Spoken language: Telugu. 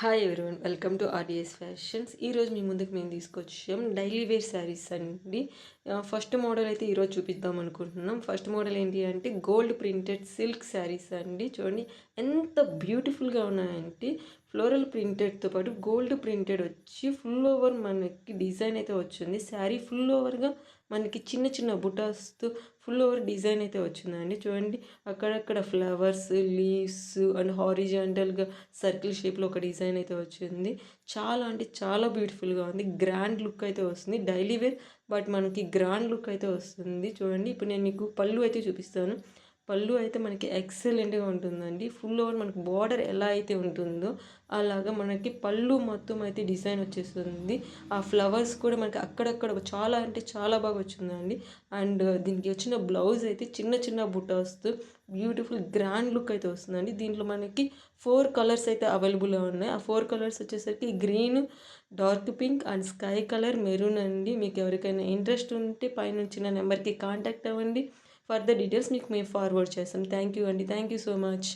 Hi everyone, welcome to RDS fashions. ఈరోజు మీ ముందుకు మేము తీసుకొచ్చాం డైలీ వేర్ శారీస్ అండి. ఫస్ట్ మోడల్ అయితే ఈరోజు చూపిద్దాం అనుకుంటున్నాం. ఫస్ట్ మోడల్ ఏంటి అంటే గోల్డ్ ప్రింటెడ్ సిల్క్ శారీస్ అండి. చూడండి ఎంత బ్యూటిఫుల్గా ఉన్నాయంటే ఫ్లోరల్ ప్రింటెడ్తో పాటు గోల్డ్ ప్రింటెడ్ వచ్చి ఫుల్ ఓవర్ మనకి డిజైన్ అయితే వచ్చింది. శారీ ఫుల్ ఓవర్గా మనకి చిన్న చిన్న బుటాస్తో ఫుల్ ఓవర్ డిజైన్ అయితే వచ్చిందండి. చూడండి అక్కడక్కడ ఫ్లవర్స్, లీవ్స్ అండ్ హారిజాంటల్గా సర్కిల్ షేప్లో ఒక డిజైన్ అయితే వచ్చింది. చాలా అంటే చాలా బ్యూటిఫుల్గా ఉంది. గ్రాండ్ లుక్ అయితే వస్తుంది. డైలీ వేర్ బట్ మనకి గ్రాండ్ లుక్ అయితే వస్తుంది. చూడండి ఇప్పుడు నేను మీకు పళ్ళు అయితే చూపిస్తాను. పళ్ళు అయితే మనకి ఎక్సలెంట్గా ఉంటుందండి. ఫుల్ ఓవర్ మనకి బార్డర్ ఎలా అయితే ఉంటుందో అలాగా మనకి పళ్ళు మొత్తం అయితే డిజైన్ వచ్చేస్తుంది. ఆ ఫ్లవర్స్ కూడా మనకి అక్కడక్కడ చాలా అంటే చాలా బాగా వచ్చిందండి. అండ్ దీనికి వచ్చిన బ్లౌజ్ అయితే చిన్న చిన్న బుటాస్తో బ్యూటిఫుల్ గ్రాండ్ లుక్ అయితే వస్తుందండి. దీంట్లో మనకి 4 కలర్స్ అయితే అవైలబుల్గా ఉన్నాయి. ఆ 4 కలర్స్ వచ్చేసరికి green, dark pink and sky colour, maroon అండి. మీకు ఎవరికైనా ఇంట్రెస్ట్ ఉంటే పైన వచ్చిన నెంబర్కి కాంటాక్ట్ అవ్వండి. ఫర్దర్ డీటెయిల్స్ మీకు మేము ఫార్వర్డ్ చేస్తాం. థ్యాంక్ యూ అండి. Thank you so much.